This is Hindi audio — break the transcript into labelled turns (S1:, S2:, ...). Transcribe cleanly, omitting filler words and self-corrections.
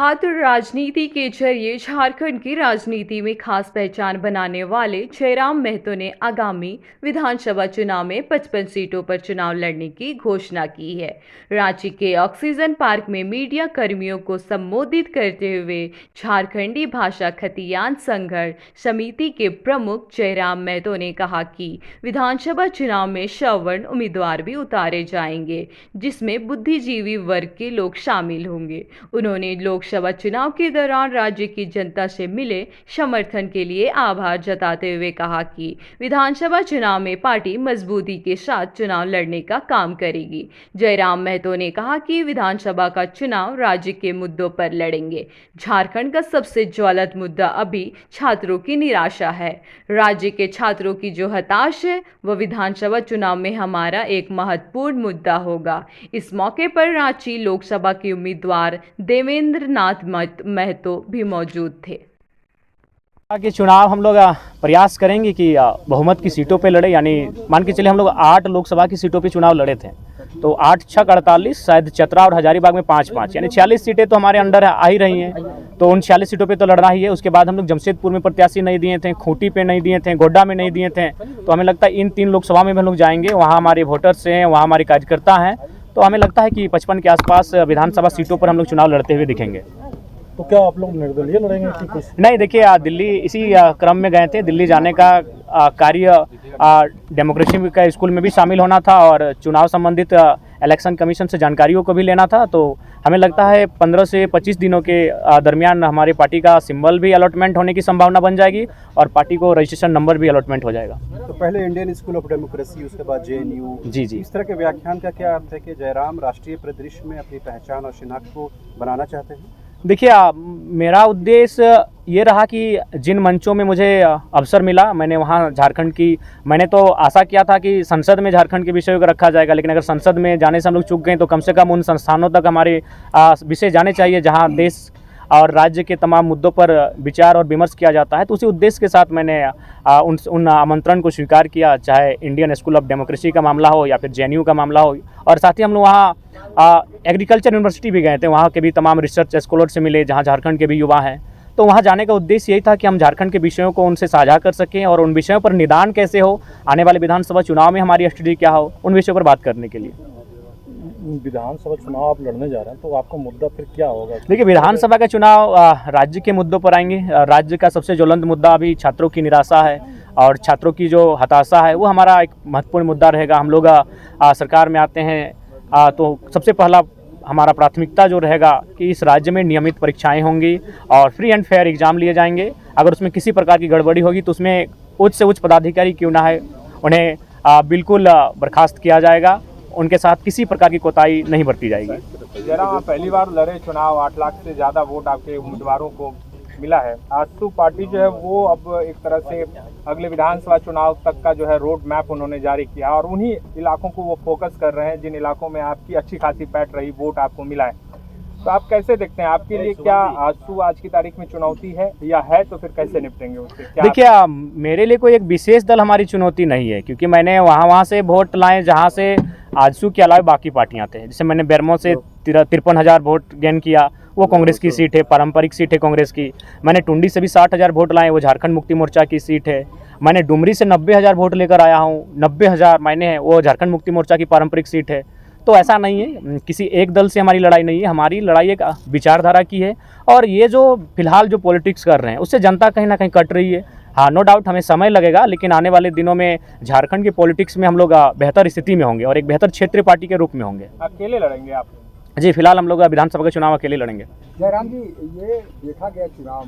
S1: पात्र राजनीति के जरिए झारखंड की राजनीति में खास पहचान बनाने वाले जयराम महतो ने आगामी विधानसभा चुनाव में 55 सीटों पर चुनाव लड़ने की घोषणा की है। रांची के ऑक्सीजन पार्क में मीडिया कर्मियों को संबोधित करते हुए झारखंडी भाषा खतियान संघर्ष समिति के प्रमुख जयराम महतो ने कहा कि विधानसभा चुनाव में सवर्ण उम्मीदवार भी उतारे जाएंगे, जिसमें बुद्धिजीवी वर्ग के लोग शामिल होंगे। उन्होंने लोकसभा चुनाव के दौरान राज्य की जनता से मिले समर्थन के लिए आभार जताते हुए कहा कि विधानसभा चुनाव में पार्टी मजबूती के साथ चुनाव लड़ने का काम करेगी। जयराम महतो ने कहा कि विधानसभा का चुनाव राज्य के मुद्दों पर लड़ेंगे। झारखंड का सबसे ज्वलंत मुद्दा अभी छात्रों की निराशा है। राज्य के छात्रों की जो हताश है वह विधानसभा चुनाव में हमारा एक महत्वपूर्ण मुद्दा होगा। इस मौके पर रांची लोकसभा के उम्मीदवार देवेंद्र नाथ महतो भी मौजूद थे।
S2: कि चुनाव हम लोग प्रयास करेंगे कि बहुमत की सीटों पे लड़े, यानी मान के चले हम लोग 8 लोकसभा की सीटों पे चुनाव लड़े थे, तो 8 × 6 = 48, शायद चतरा और हजारीबाग में 5-5 यानी 46 सीटें तो हमारे अंडर आ ही रही हैं। तो उन 46 सीटों पे तो लड़ना ही है। उसके बाद हम लोग जमशेदपुर में प्रत्याशी नहीं दिए थे, खूंटी पे नहीं दिए थे, गोड्डा में नहीं दिए थे। तो हमें लगता है इन 3 लोकसभा में हम लोग जाएंगे, वहाँ हमारे वोटर्स हैं, वहाँ हमारे कार्यकर्ता हैं। तो हमें लगता है कि 55 के आसपास विधानसभा सीटों पर हम लोग चुनाव लड़ते हुए दिखेंगे।
S3: तो क्या आप लोग निर्दलीय लड़ेंगे कि कुछ?
S2: नहीं, देखिए दिल्ली इसी क्रम में गए थे। दिल्ली जाने का कार्य डेमोक्रेसी का स्कूल में भी शामिल होना था और चुनाव संबंधित इलेक्शन कमीशन से जानकारियों को भी लेना था। तो हमें लगता है 15 से 25 दिनों के दरमियान हमारी पार्टी का सिंबल भी अलॉटमेंट होने की संभावना बन जाएगी और पार्टी को रजिस्ट्रेशन नंबर भी अलॉटमेंट हो जाएगा।
S3: तो पहले इंडियन स्कूल ऑफ डेमोक्रेसी, उसके बाद जेएनयू।
S2: जी।
S3: इस तरह के व्याख्यान का क्या अर्थ है कि जयराम राष्ट्रीय परिदृश्य में अपनी पहचान और शिनाख्त को बनाना चाहते हैं?
S2: देखिए, मेरा उद्देश्य ये रहा कि जिन मंचों में मुझे अवसर मिला, मैंने वहाँ झारखंड की, मैंने तो आशा किया था कि संसद में झारखंड के विषयों को रखा जाएगा, लेकिन अगर संसद में जाने से हम लोग चूक गए तो कम से कम उन संस्थानों तक हमारे विषय जाने चाहिए जहाँ देश और राज्य के तमाम मुद्दों पर विचार और विमर्श किया जाता है। तो उसी उद्देश्य के साथ मैंने उन आमंत्रण को स्वीकार किया, चाहे इंडियन स्कूल ऑफ डेमोक्रेसी का मामला हो या फिर जेएनयू का मामला हो। और साथ ही हम लोग वहाँ एग्रीकल्चर यूनिवर्सिटी भी गए थे, वहाँ के भी तमाम रिसर्च स्कॉलर से मिले जहाँ झारखंड के भी युवा हैं। तो वहाँ जाने का उद्देश्य यही था कि हम झारखंड के विषयों को उनसे साझा कर सकें और उन विषयों पर निदान कैसे हो, आने वाले विधानसभा चुनाव में हमारी स्टडी क्या हो, उन विषयों पर बात करने के लिए।
S3: विधानसभा चुनाव आप लड़ने जा रहे हैं, तो आपका मुद्दा फिर क्या होगा?
S2: देखिए, विधानसभा का चुनाव राज्य के मुद्दों पर आएंगे। राज्य का सबसे ज्वलंत मुद्दा अभी छात्रों की निराशा है और छात्रों की जो हताशा है वो हमारा एक महत्वपूर्ण मुद्दा रहेगा। हम लोग सरकार में आते हैं तो सबसे पहला हमारा प्राथमिकता जो रहेगा कि इस राज्य में नियमित परीक्षाएं होंगी और फ्री एंड फेयर एग्जाम लिए जाएंगे। अगर उसमें किसी प्रकार की गड़बड़ी होगी तो उसमें उच्च से उच्च पदाधिकारी क्यों ना है, उन्हें बिल्कुल बर्खास्त किया जाएगा। उनके साथ किसी प्रकार की कोताही नहीं बरती जाएगी।
S4: जयराम, आप पहली बार लड़े चुनाव, 8 लाख से ज़्यादा वोट आपके उम्मीदवारों को मिला है। आजसू पार्टी जो है वो अब एक तरह से अगले विधानसभा चुनाव तक का जो है रोड मैप उन्होंने जारी किया और उन्हीं इलाकों को वो फोकस कर रहे हैं जिन इलाकों में आपकी अच्छी खासी पैठ रही, वोट आपको मिला है। तो आप कैसे देखते हैं, आपके लिए क्या आजसू आज की तारीख में चुनौती है या है, तो फिर कैसे निपटेंगे उससे?
S2: देखिए, मेरे लिए कोई एक विशेष दल हमारी चुनौती नहीं है, क्योंकि मैंने वहाँ से वोट लाए जहाँ से आजसू के अलावा बाकी पार्टियां थे। जैसे मैंने बेरमो से 53,000 वोट गेन किया, वो कांग्रेस की सीट है, पारंपरिक सीट है कांग्रेस की। मैंने टुंडी से भी 60,000 वोट लाए, वो झारखंड मुक्ति मोर्चा की सीट है। मैंने डुमरी से 90,000 वोट लेकर आया हूँ, 90,000 मैंने हैं, वो झारखंड मुक्ति मोर्चा की पारंपरिक सीट है। तो ऐसा नहीं है, किसी एक दल से हमारी लड़ाई नहीं है, हमारी लड़ाई एक विचारधारा की है। और ये जो फिलहाल जो पॉलिटिक्स कर रहे हैं उससे जनता कहीं ना कहीं कट रही है। हाँ, नो डाउट हमें समय लगेगा, लेकिन आने वाले दिनों में झारखंड की पॉलिटिक्स में हम लोग बेहतर स्थिति में होंगे और एक बेहतर क्षेत्रीय पार्टी के रूप में होंगे।
S4: अकेले लड़ेंगे आप?
S2: जी, फिलहाल हम लोग विधानसभा का चुनाव अकेले लड़ेंगे।
S5: जयराम जी, ये देखा गया चुनाव